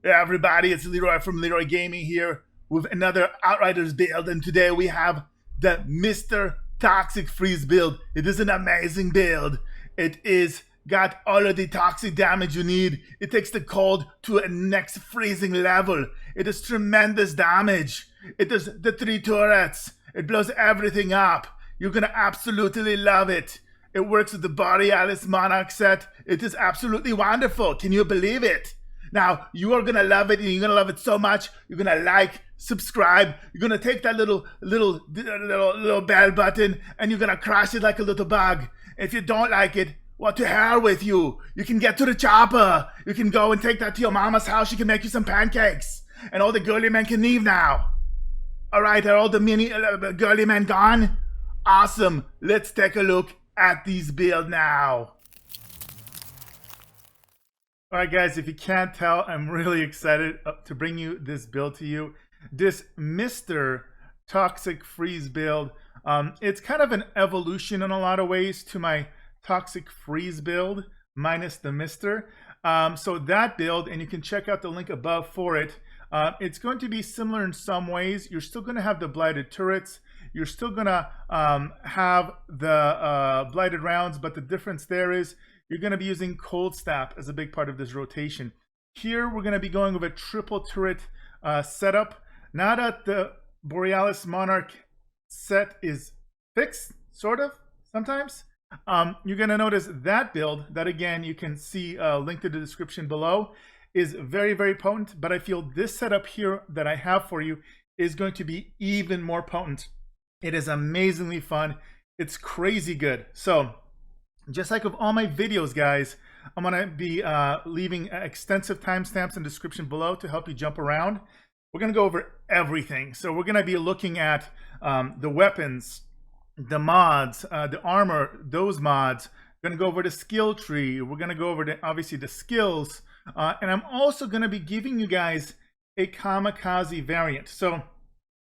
Yeah, everybody, it's Leeroy from Leeroy Gaming here with another Outriders build, and today we have the Mr. Toxic Freeze build. It is an amazing build. It is got all of the toxic damage you need. It takes the cold to a next freezing level. It is tremendous damage. It does the 3 turrets. It blows everything up. You're gonna absolutely love it. It works with the Borealis Monarch Set. It is absolutely wonderful. Can you believe it? Now, you are gonna love it, and you're gonna love it so much. You're gonna like, subscribe. You're gonna take that little bell button, and you're gonna crush it like a little bug. If you don't like it, well, to hell with you. You can get to the chopper. You can go and take that to your mama's house. She can make you some pancakes, and all the girly men can leave now. All right, are all the mini girly men gone? Awesome. Let's take a look at these builds now. Alright guys, if you can't tell, I'm really excited to bring you this build to you. This Mr. Toxic Freeze build. It's kind of an evolution in a lot of ways to my Toxic Freeze build, minus the Mr. So that build, and you can check out the link above for it. It's going to be similar in some ways. You're still going to have the Blighted turrets. You're still going to have the Blighted rounds, but the difference there is you're going to be using Cold Snap as a big part of this rotation. Here, we're going to be going with a triple turret setup. Now that the Borealis Monarch set is fixed, sort of, sometimes, you're going to notice that build, that again, you can see linked in the description below, is very, very potent. But I feel this setup here that I have for you is going to be even more potent. It is amazingly fun. It's crazy good. So, just like with all my videos, guys, I'm going to be leaving extensive timestamps in the description below to help you jump around. We're going to go over everything. So we're going to be looking at the weapons, the mods, the armor, those mods. We're going to go over the skill tree. We're going to go over, obviously, the skills. And I'm also going to be giving you guys a Kamikaze variant. So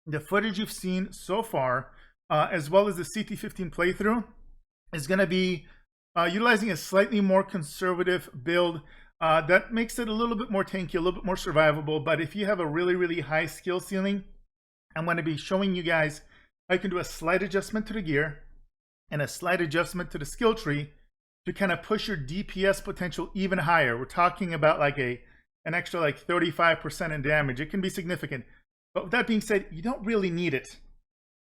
the footage you've seen so far, as well as the CT15 playthrough, is going to be utilizing a slightly more conservative build that makes it a little bit more tanky, a little bit more survivable. But if you have a really, really high skill ceiling, I'm going to be showing you guys how you can do a slight adjustment to the gear and a slight adjustment to the skill tree to kind of push your DPS potential even higher. We're talking about like an extra like 35% in damage. It can be significant. But with that being said, you don't really need it.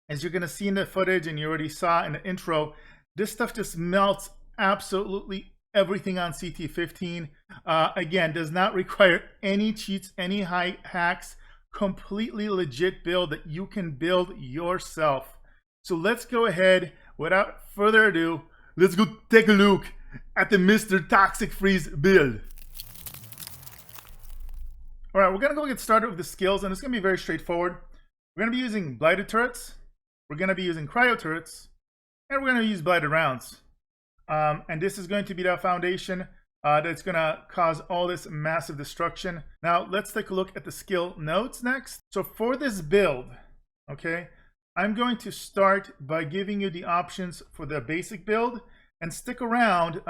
As you're going to see in the footage, and you already saw in the intro, this stuff just melts absolutely everything on CT15. Again, does not require any cheats, any high hacks. Completely legit build that you can build yourself. So let's go ahead, without further ado, let's go take a look at the Mr. Toxic Freeze build. All right, we're gonna go get started with the skills, and it's gonna be very straightforward. We're gonna be using Blighted turrets, we're gonna be using Cryo turrets, and we're gonna use Blighted rounds. And this is going to be the foundation that's gonna cause all this massive destruction. Now, let's take a look at the skill nodes next. So for this build, okay, I'm going to start by giving you the options for the basic build, and stick around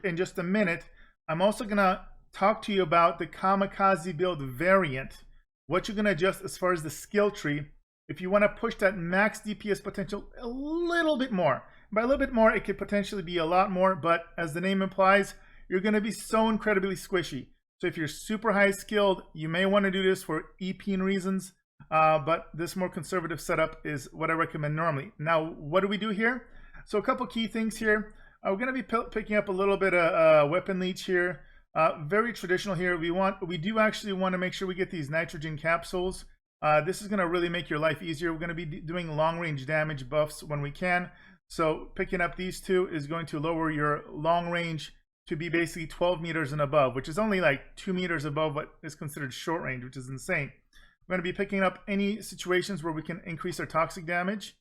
in just a minute. I'm also gonna talk to you about the Kamikaze build variant, what you're gonna adjust as far as the skill tree if you want to push that max DPS potential a little bit more. By a little bit more, it could potentially be a lot more, but as the name implies, you're gonna be so incredibly squishy. So if you're super high skilled, you may want to do this for EPing reasons, but this more conservative setup is what I recommend normally. Now, what do we do here? So a couple key things here. We're going to be picking up a little bit of weapon leech here. Very traditional here. We do actually want to make sure we get these nitrogen capsules. This is going to really make your life easier. We're going to be doing long range damage buffs when we can. So picking up these two is going to lower your long range to be basically 12 meters and above, which is only like 2 meters above what is considered short range, which is insane. We're going to be picking up any situations where we can increase our toxic damage.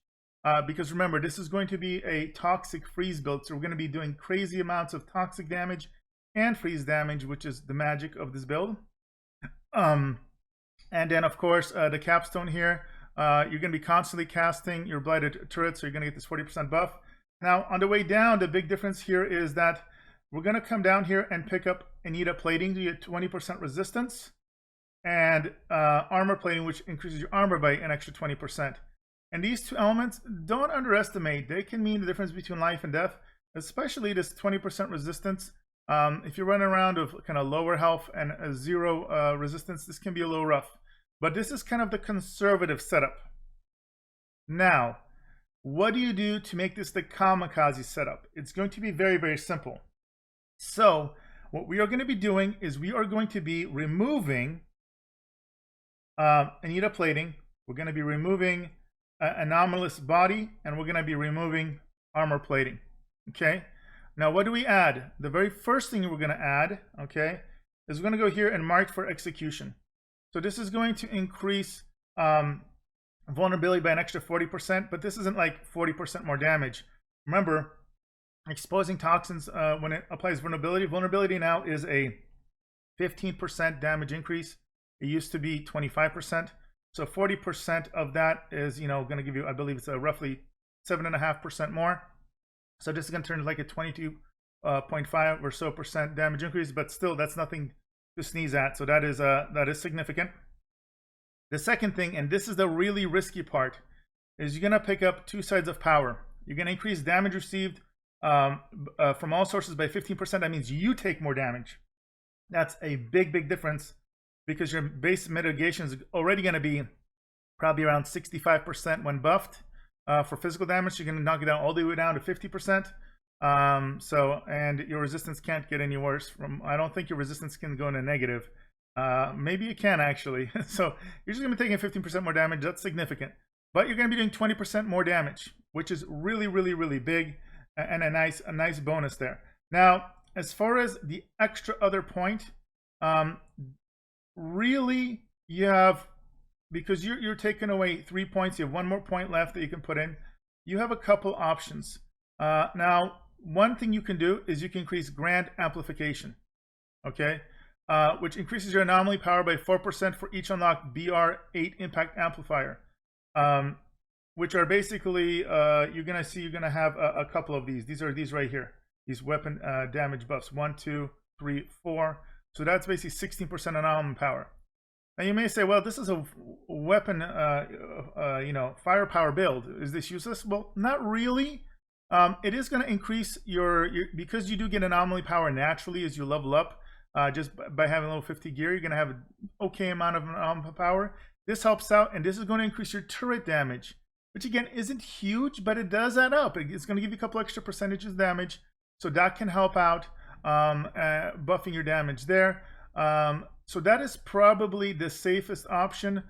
Because remember, this is going to be a toxic freeze build, so we're going to be doing crazy amounts of toxic damage and freeze damage, which is the magic of this build. And then, of course, the capstone here, you're going to be constantly casting your Blighted turret, so you're going to get this 40% buff. Now, on the way down, the big difference here is that we're going to come down here and pick up Anita plating to get 20% resistance, and armor plating, which increases your armor by an extra 20%. And these two elements, don't underestimate. They can mean the difference between life and death, especially this 20% resistance. If you're running around with kind of lower health and a zero resistance, this can be a little rough. But this is kind of the conservative setup. Now, what do you do to make this the Kamikaze setup? It's going to be very, very simple. So, what we are going to be doing is we are going to be removing Anita plating. We're going to be removing anomalous body, and we're going to be removing armor plating. Okay, now what do we add? The very first thing we're going to add, okay, is we're going to go here and mark for execution. So this is going to increase vulnerability by an extra 40%, but this isn't like 40% more damage. Remember, exposing toxins when it applies vulnerability now is a 15% damage increase. It used to be 25%. So 40% of that is, going to give you, I believe it's roughly 7.5% more. So this is going to turn like a 22.5 or so % damage increase, but still, that's nothing to sneeze at. So that is significant. The second thing, and this is the really risky part, is you're going to pick up two sides of power. You're going to increase damage received from all sources by 15%. That means you take more damage. That's a big, big difference, because your base mitigation is already going to be probably around 65% when buffed. For physical damage, you're going to knock it down all the way down to 50%. And your resistance can't get any worse. I don't think your resistance can go into negative. Maybe you can actually. So you're just going to be taking 15% more damage. That's significant. But you're going to be doing 20% more damage, which is really, really, really big, and a nice bonus there. Now, as far as the extra other point, really, you have, because you're taking away 3 points, you have 1 more point left that you can put in. You have a couple options. Now, one thing you can do is you can increase Grand Amplification, okay, which increases your anomaly power by 4% for each unlocked BR8 impact amplifier, which are basically, you're going to have a couple of these. These are these right here, these weapon damage buffs, 1, 2, 3, 4. So that's basically 16% anomaly power. Now you may say, well, this is a weapon, firepower build. Is this useless? Well, not really. It is going to increase your, because you do get anomaly power naturally as you level up, just by having level 50 gear, you're going to have an okay amount of anomaly power. This helps out, and this is going to increase your turret damage, which again isn't huge, but it does add up. It's going to give you a couple extra percentages of damage, so that can help out buffing your damage there. So that is probably the safest option.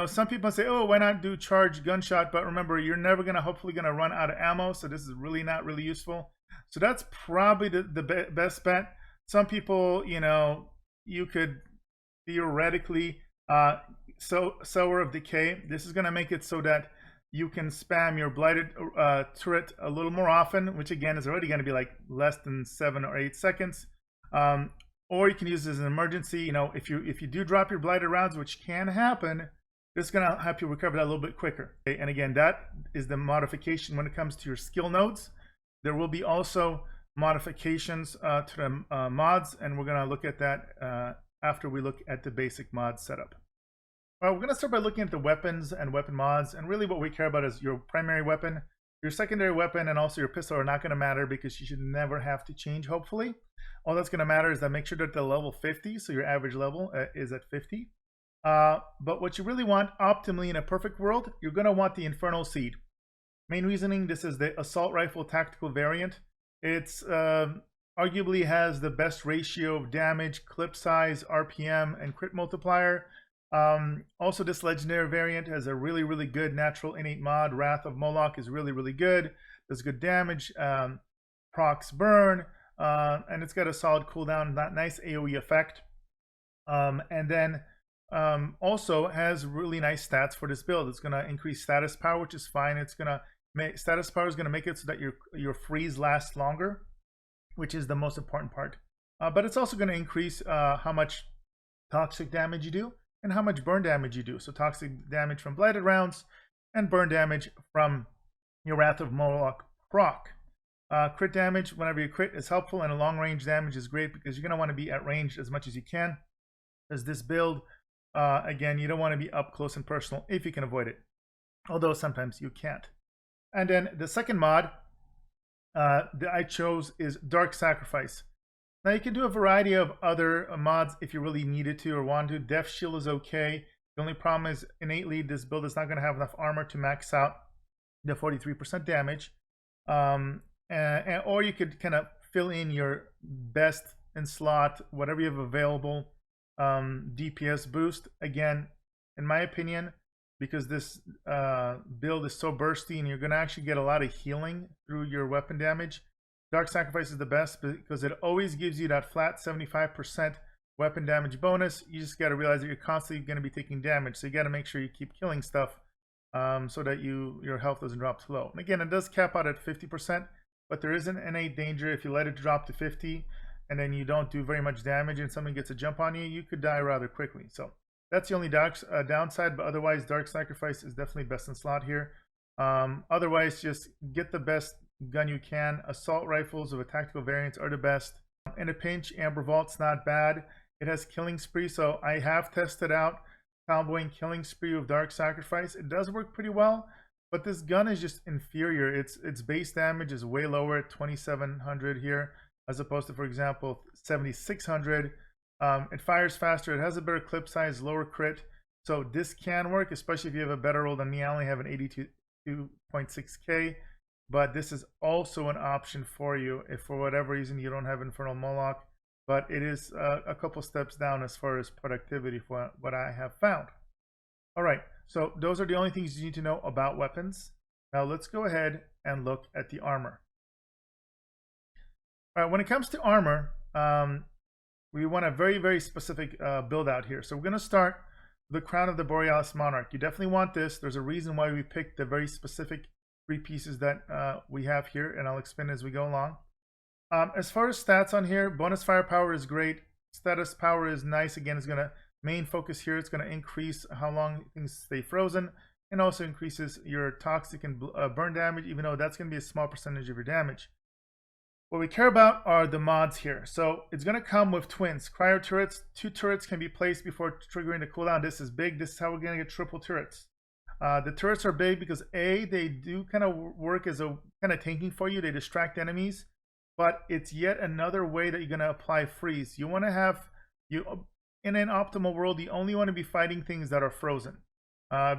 Some people say, oh, why not do charge gunshot? But remember, you're never hopefully gonna run out of ammo, so this is really not really useful. So that's probably the best bet. Some people, you know, you could theoretically Sower of Decay. This is going to make it so that you can spam your Blighted turret a little more often, which again is already going to be like less than 7 or 8 seconds. Or you can use this as an emergency. You know, if you do drop your Blighted rounds, which can happen, this is going to help you recover that a little bit quicker. Okay? And again, that is the modification when it comes to your skill nodes. There will be also modifications to the mods, and we're going to look at that after we look at the basic mod setup. Well, we're going to start by looking at the weapons and weapon mods, and really what we care about is your primary weapon. Your secondary weapon and also your pistol are not going to matter because you should never have to change, hopefully. All that's going to matter is that make sure that the level 50, so your average level is at 50. But what you really want, optimally in a perfect world, you're going to want the Infernal Seed. Main reasoning, this is the assault rifle tactical variant. It's arguably has the best ratio of damage, clip size, RPM, and crit multiplier. Also, this legendary variant has a really good natural innate mod. Wrath of Moloch is really good. Does good damage, procs burn, and it's got a solid cooldown, that nice AoE effect. And then also has really nice stats for this build. It's going to increase status power, which is fine. It's going to make status power is going to make it so that your freeze lasts longer, which is the most important part. But it's also going to increase how much toxic damage you do and how much burn damage you do. So toxic damage from Blighted rounds and burn damage from your Wrath of Moloch proc. Crit damage, whenever you crit, is helpful, and a long range damage is great because you're going to want to be at range as much as you can. As this build, again, you don't want to be up close and personal if you can avoid it, although sometimes you can't. And then the second mod that I chose is Dark Sacrifice. Now you can do a variety of other mods if you really needed to or want to. Death Shield is okay. The only problem is innately this build is not going to have enough armor to max out the 43% damage. Or you could kind of fill in your best in slot, whatever you have available, DPS boost. Again, in my opinion, because this build is so bursty and you're going to actually get a lot of healing through your weapon damage, Dark Sacrifice is the best because it always gives you that flat 75% weapon damage bonus. You just got to realize that you're constantly going to be taking damage, so you got to make sure you keep killing stuff so that your health doesn't drop too low. And again, it does cap out at 50%, but there is an innate danger if you let it drop to 50 and then you don't do very much damage and something gets a jump on you, you could die rather quickly. So that's the only downside, but otherwise Dark Sacrifice is definitely best in slot here. Otherwise, just get the best gun you can. Assault rifles of a tactical variants are the best. In a pinch, Amber Vault's not bad. It has Killing Spree, so I have tested out comboing Killing Spree with Dark Sacrifice. It does work pretty well, but this gun is just inferior. Its base damage is way lower at 2700 here, as opposed to, for example, 7600. It fires faster, it has a better clip size, lower crit, so this can work, especially if you have a better roll than me. I only have an 82.6k, but this is also an option for you if for whatever reason you don't have Infernal Moloch, but it is a couple steps down as far as productivity for what I have found. All right, so those are the only things you need to know about weapons. Now let's go ahead and look at the armor. All right, when it comes to armor, we want a very specific build out here. So we're going to start with the Crown of the Borealis Monarch. You definitely want this. There's a reason why we picked the very specific 3 pieces that we have here, and I'll explain as we go along. As far as stats on here, bonus firepower is great. Status power is nice. Again, it's going to main focus here. It's going to increase how long things stay frozen, and also increases your toxic and burn damage, even though that's going to be a small percentage of your damage. What we care about are the mods here. So it's going to come with twins. Cryo turrets. 2 turrets can be placed before triggering the cooldown. This is big. This is how we're going to get triple turrets. The turrets are big because A, they do kind of work as a kind of tanking for you. They distract enemies. But it's yet another way that you're going to apply freeze. You want to have, in an optimal world, you only want to be fighting things that are frozen.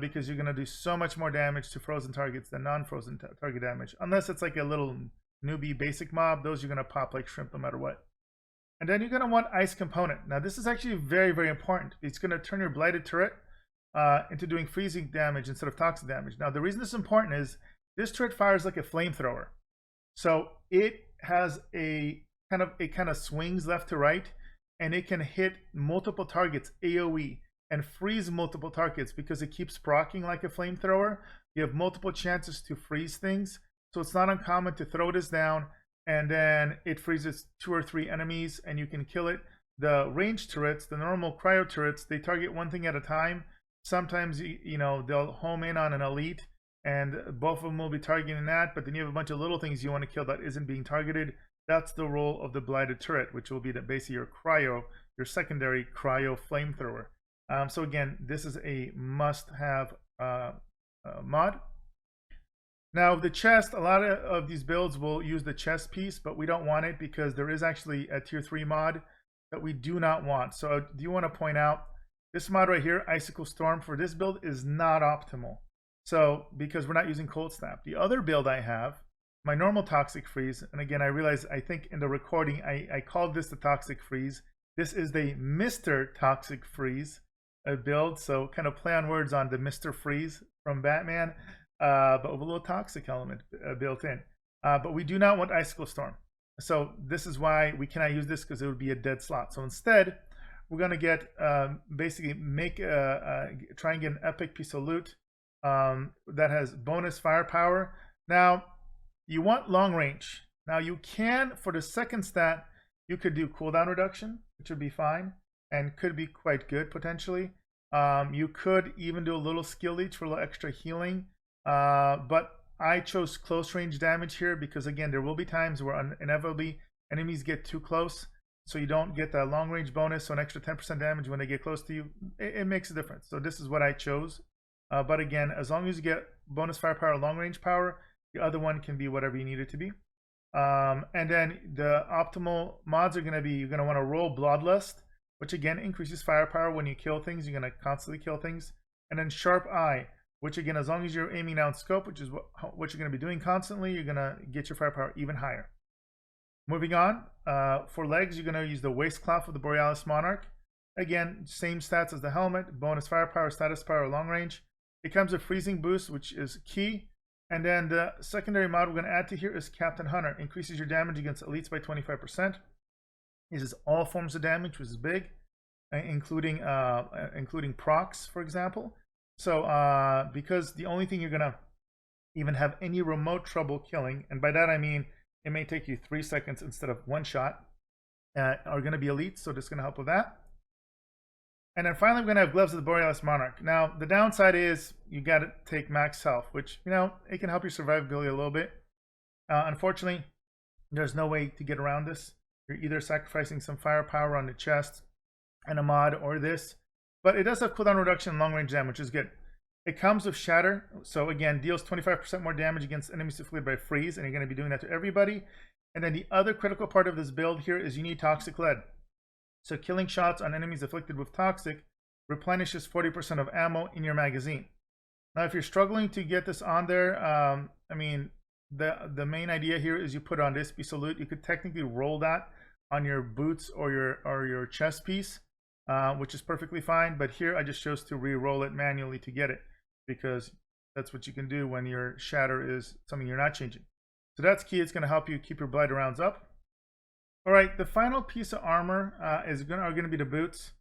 Because you're going to do so much more damage to frozen targets than non-frozen target damage. Unless it's like a little newbie basic mob, those you're going to pop like shrimp no matter what. And then you're going to want ice component. Now this is actually very important. It's going to turn your Blighted turret into doing freezing damage instead of toxic damage. Now the reason this is important is this turret fires like a flamethrower. So it has a kind of swings left to right, and it can hit multiple targets AoE and freeze multiple targets because it keeps proccing like a flamethrower. You have multiple chances to freeze things, so it's not uncommon to throw this down and then it freezes 2 or 3 enemies and you can kill it. The ranged turrets, the normal cryo turrets, they target one thing at a time. Sometimes they'll home in on an elite and both of them will be targeting that, but then you have a bunch of little things you want to kill that isn't being targeted. That's the role of the Blighted turret, which will be basically your secondary cryo flamethrower. So again, this is a must-have mod. Now the chest, a lot of these builds will use the chest piece, but we don't want it because there is actually a tier 3 mod that we do not want. So I do want to point out this mod right here, Icicle Storm, for this build is not optimal. So because we're not using Cold Snap. The other build I have, my normal Toxic Freeze, and again I realize I think in the recording I called this the Toxic Freeze. This is the Mr. Toxic Freeze build, so kind of play on words on the Mr. Freeze from Batman, but with a little toxic element built in. But we do not want Icicle Storm. So this is why we cannot use this, because it would be a dead slot. So instead, we're going to get basically try and get an epic piece of loot that has bonus firepower. Now, you want long range. Now you can, for the second stat, you could do cooldown reduction, which would be fine and could be quite good potentially. You could even do a little skill leech for a little extra healing, but I chose close range damage here because again, there will be times where inevitably enemies get too close, so you don't get that long range bonus, so an extra 10% damage when they get close to you. It makes a difference. So this is what I chose. But again, as long as you get bonus firepower, long range power, the other one can be whatever you need it to be. And then the optimal mods are going to be, you're going to want to roll Bloodlust, which again increases firepower when you kill things. You're going to constantly kill things. And then Sharp Eye, which again, as long as you're aiming down scope, which is what you're going to be doing constantly, you're going to get your firepower even higher. Moving on, for legs, you're going to use the Waist Cloth of the Borealis Monarch. Again, same stats as the helmet, bonus firepower, status power, long range. It comes with freezing boost, which is key. And then the secondary mod we're going to add to here is Captain Hunter. Increases your damage against elites by 25%. This is all forms of damage, which is big, including procs, for example. So because the only thing you're going to even have any remote trouble killing, and by that I mean it may take you 3 seconds instead of 1 shot, are going to be elites, so this is going to help with that. And then finally, we're going to have Gloves of the Borealis Monarch. Now, the downside is you got to take max health, which, it can help your survivability a little bit. Unfortunately, there's no way to get around this. You're either sacrificing some firepower on the chest and a mod or this. But it does have cooldown reduction and long range damage, which is good. It comes with Shatter. So again, deals 25% more damage against enemies afflicted by freeze. And you're going to be doing that to everybody. And then the other critical part of this build here is you need Toxic Lead. So killing shots on enemies afflicted with Toxic replenishes 40% of ammo in your magazine. Now, if you're struggling to get this on there, the main idea here is you put on this piece of loot. You could technically roll that on your boots or your chest piece, which is perfectly fine. But here I just chose to re-roll it manually to get it, because that's what you can do when your Shatter is something you're not changing. So that's key. It's going to help you keep your Blighted rounds up. All right, the final piece of armor are going to be the boots.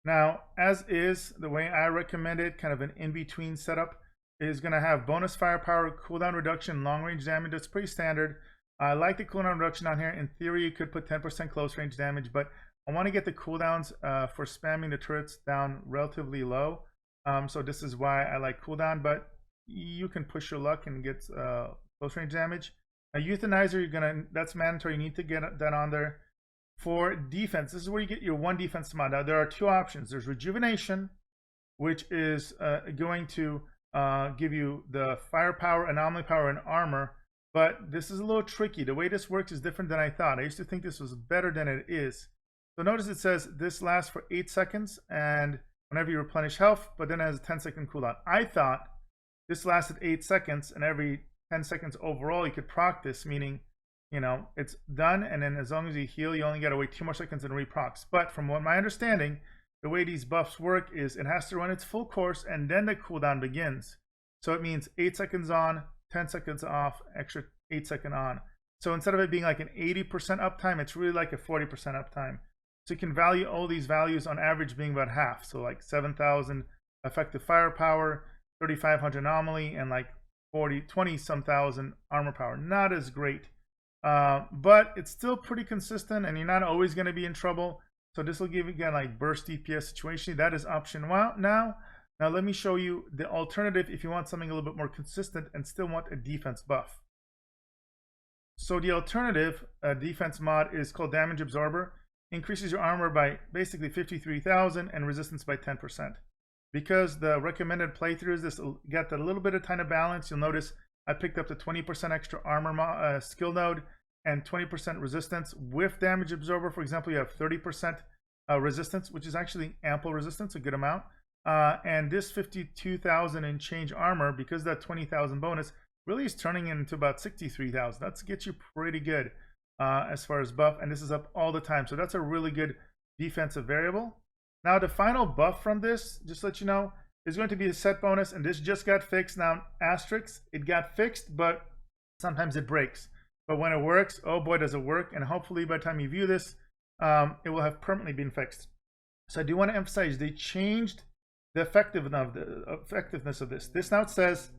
Now, as is, the way I recommend it, kind of an in-between setup, is going to have bonus firepower, cooldown reduction, long range damage. That's pretty standard. I like the cooldown reduction on here. In theory, you could put 10% close range damage, but I want to get the cooldowns for spamming the turrets down relatively low. So this is why I like cooldown, but you can push your luck and get close range damage. A Euthanizer, that's mandatory. You need to get that on there. For defense, this is where you get your 1 defense mod. Now, there are 2 options. There's Rejuvenation, which is going to give you the firepower, anomaly power, and armor. But this is a little tricky. The way this works is different than I thought. I used to think this was better than it is. So notice it says this lasts for 8 seconds, and whenever you replenish health, but then it has a 10-second cooldown. I thought this lasted 8 seconds, and every 10 seconds overall you could proc this, meaning it's done, and then as long as you heal, you only got to wait 2 more seconds and reprocs. But from what my understanding, the way these buffs work is it has to run its full course and then the cooldown begins. So it means 8 seconds on, 10 seconds off, extra 8 seconds on. So instead of it being like an 80% uptime, it's really like a 40% uptime. So you can value all these values on average being about half. So like 7,000 effective firepower, 3,500 anomaly, and like 20 some thousand armor power. Not as great, but it's still pretty consistent, and you're not always going to be in trouble. So this will give you again like burst DPS situation. That is option one. Now let me show you the alternative if you want something a little bit more consistent and still want a defense buff. So the alternative defense mod is called Damage Absorber. Increases your armor by basically 53,000 and resistance by 10%. Because the recommended playthrough is this, got a little bit of kind of balance. You'll notice I picked up the 20% extra armor skill node and 20% resistance. With Damage Absorber, for example, you have 30% resistance, which is actually ample resistance, a good amount. And this 52,000 and change armor, because that 20,000 bonus, really is turning into about 63,000. That's gets you pretty good as far as buff, and this is up all the time. So that's a really good defensive variable. Now the final buff from this, just to let you know, is going to be a set bonus, and this just got fixed. Now asterisk, it got fixed, but sometimes it breaks. But when it works, oh boy does it work, and hopefully by the time you view this, it will have permanently been fixed. So I do want to emphasize they changed the effectiveness of this. This now it says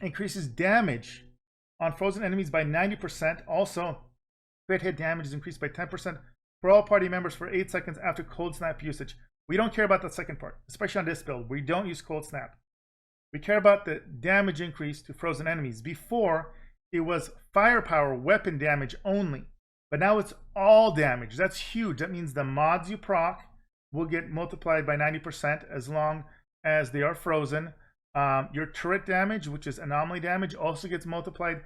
increases damage on frozen enemies by 90%. Also, crit hit damage is increased by 10% for all party members for 8 seconds after cold snap usage. We don't care about the second part, especially on this build. We don't use cold snap. We care about the damage increase to frozen enemies. Before, it was firepower weapon damage only, but now it's all damage. That's huge. That means the mods you proc will get multiplied by 90% as long as they are frozen. Your turret damage, which is anomaly damage, also gets multiplied,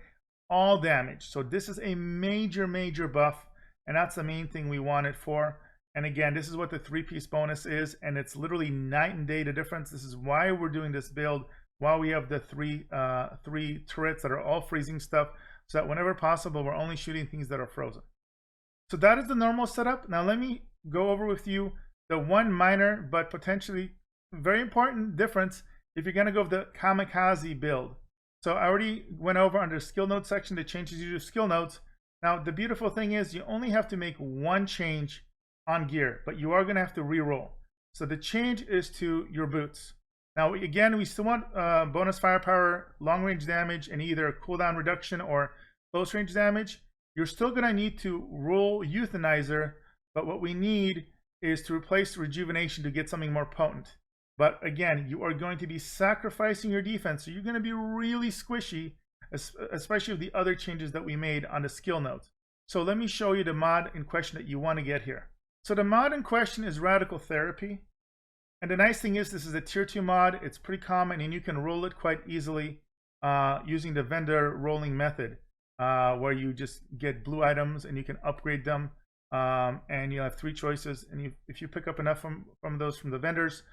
all damage. So this is a major buff, and that's the main thing we want it for. And again, this is what the 3-piece bonus is, and it's literally night and day the difference. This is why we're doing this build, while we have the three turrets that are all freezing stuff, so that whenever possible, we're only shooting things that are frozen. So that is the normal setup. Now let me go over with you the one minor but potentially very important difference if you're going to go with the Kamikaze build. So I already went over under the skill note section that changes you to skill notes. Now the beautiful thing is you only have to make one change on gear, but you are going to have to re-roll. So the change is to your boots. Now again, we still want bonus firepower, long range damage, and either cooldown reduction or close range damage. You're still going to need to roll Euthanizer, but what we need is to replace rejuvenation to get something more potent. But again, you are going to be sacrificing your defense, so you're going to be really squishy, especially with the other changes that we made on the skill notes. So let me show you the mod in question that you want to get here. So the mod in question is Radical Therapy. And the nice thing is this is a tier 2 mod. It's pretty common, and you can roll it quite easily using the vendor rolling method, where you just get blue items and you can upgrade them. And you'll have 3 choices, and if you pick up enough from those from the vendors,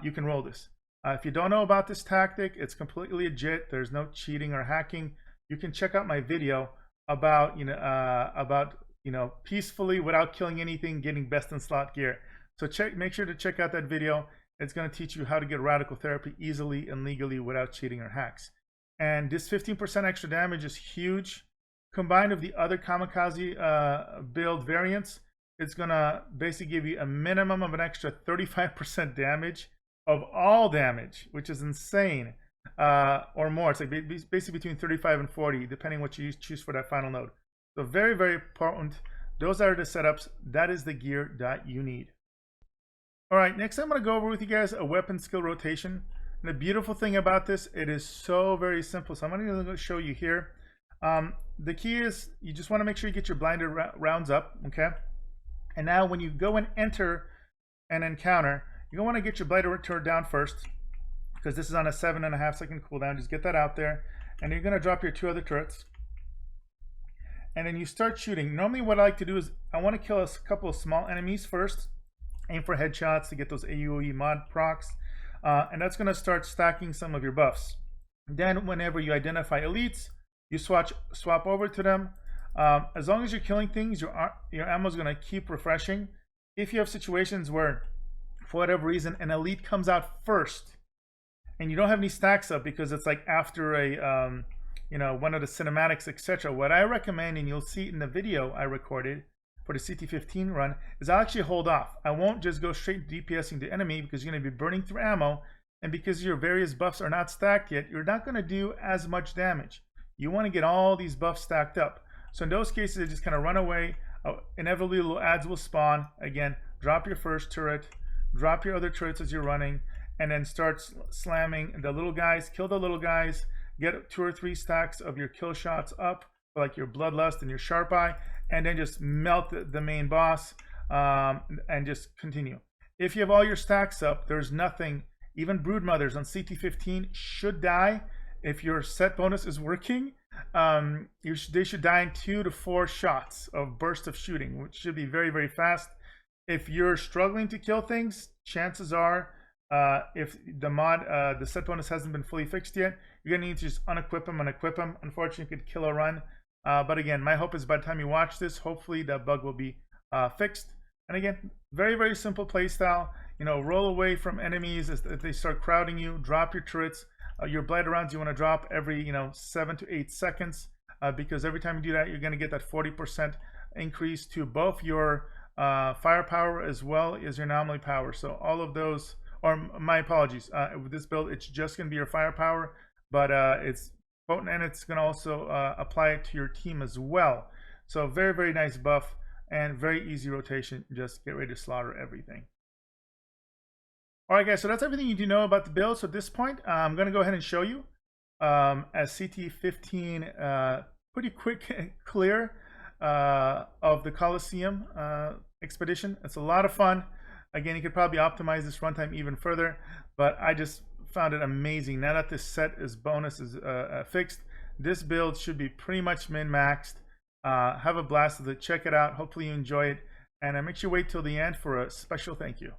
you can roll this. If you don't know about this tactic, it's completely legit. There's no cheating or hacking. You can check out my video about peacefully without killing anything getting best in slot gear. So make sure to check out that video. It's going to teach you how to get Radical Therapy easily and legally without cheating or hacks. And this 15% extra damage is huge. Combined with the other Kamikaze build variants, it's gonna basically give you a minimum of an extra 35% damage of all damage, which is insane, or more. It's like basically between 35 and 40, depending what you choose for that final node. So very potent. Those are the setups. That is the gear that you need. All right, next I'm gonna go over with you guys a weapon skill rotation. And the beautiful thing about this, it is so very simple. So I'm gonna show you here. The key is you just want to make sure you get your blinded rounds up, okay? And now when you go and enter an encounter, you're going to want to get your blighted turret down first, because this is on a 7.5 second cooldown. Just get that out there, and you're going to drop your 2 other turrets, and then you start shooting. Normally what I like to do is I want to kill a couple of small enemies first, aim for headshots to get those AoE mod procs, and that's going to start stacking some of your buffs. Then whenever you identify elites, you swap over to them. As long as you're killing things, your ammo is going to keep refreshing. If you have situations where, for whatever reason, an elite comes out first, and you don't have any stacks up because it's like after a you know, one of the cinematics, etc. What I recommend, and you'll see in the video I recorded for the CT15 run, is I'll actually hold off. I won't just go straight DPSing the enemy because you're going to be burning through ammo, and because your various buffs are not stacked yet, you're not going to do as much damage. You want to get all these buffs stacked up. So in those cases, just kind of run away. Inevitably, little ads will spawn. Again, drop your first turret, drop your other turrets as you're running, and then start slamming the little guys, kill the little guys, get 2 or 3 stacks of your kill shots up, like your Bloodlust and your Sharp Eye, and then just melt the main boss, and just continue. If you have all your stacks up, there's nothing, even Broodmothers on CT15 should die. If your set bonus is working, they should die in 2 to 4 shots of burst of shooting, which should be very, very fast. If you're struggling to kill things, chances are, if the set bonus hasn't been fully fixed yet, you're gonna need to just unequip them and equip them. Unfortunately, you could kill a run. But again, my hope is by the time you watch this, hopefully that bug will be fixed. And again, very, very simple playstyle. You know, roll away from enemies as they start crowding you. Drop your turrets. Your Blighted rounds you want to drop every 7 to 8 seconds, because every time you do that, you're going to get that 40% increase to both your firepower as well as your anomaly power. So all of those, or my apologies, with this build, it's just going to be your firepower, but it's potent, and it's going to also apply it to your team as well. So very, very nice buff and very easy rotation. Just get ready to slaughter everything. Alright guys, so that's everything you do know about the build. So at this point, I'm going to go ahead and show you as CT15 pretty quick clear of the Colusseum expedition. It's a lot of fun. Again, you could probably optimize this runtime even further, but I just found it amazing. Now that this set is bonus is fixed, this build should be pretty much min-maxed. Have a blast with it. Check it out. Hopefully you enjoy it, and make sure you wait till the end for a special thank you.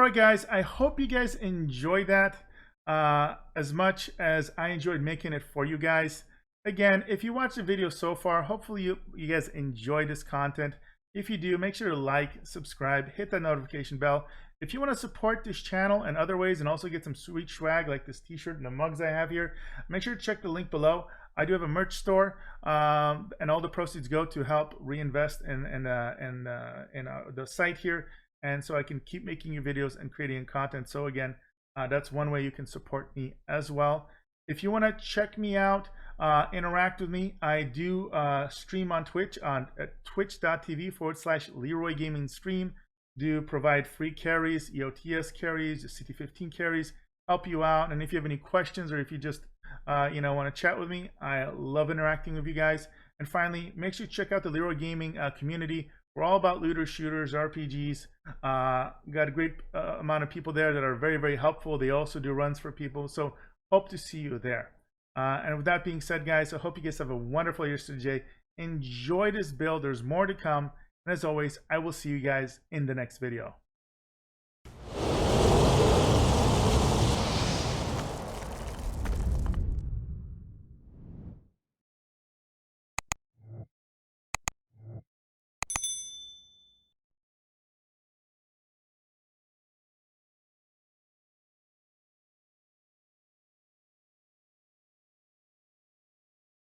right, guys, I hope you guys enjoyed that as much as I enjoyed making it for you guys. Again, if you watched the video so far, hopefully you guys enjoy this content. If you do, make sure to like, subscribe, hit that notification bell. If you want to support this channel in other ways and also get some sweet swag like this t-shirt and the mugs I have here, make sure to check the link below. I do have a merch store, and all the proceeds go to help reinvest in the site here, and so I can keep making you videos and creating content. So again, that's one way you can support me as well. If you want to check me out, interact with me, I do stream on Twitch at twitch.tv/Leeroy Gaming stream. Do provide free carries, EOTS carries, CT15 carries, help you out. And if you have any questions, or if you just want to chat with me, I love interacting with you guys. And finally, make sure you check out the Leeroy Gaming community. We're all about looters, shooters, RPGs. Got a great amount of people there that are very, very helpful. They also do runs for people. So hope to see you there. And with that being said, guys, I hope you guys have a wonderful year today. Enjoy this build. There's more to come. And as always, I will see you guys in the next video.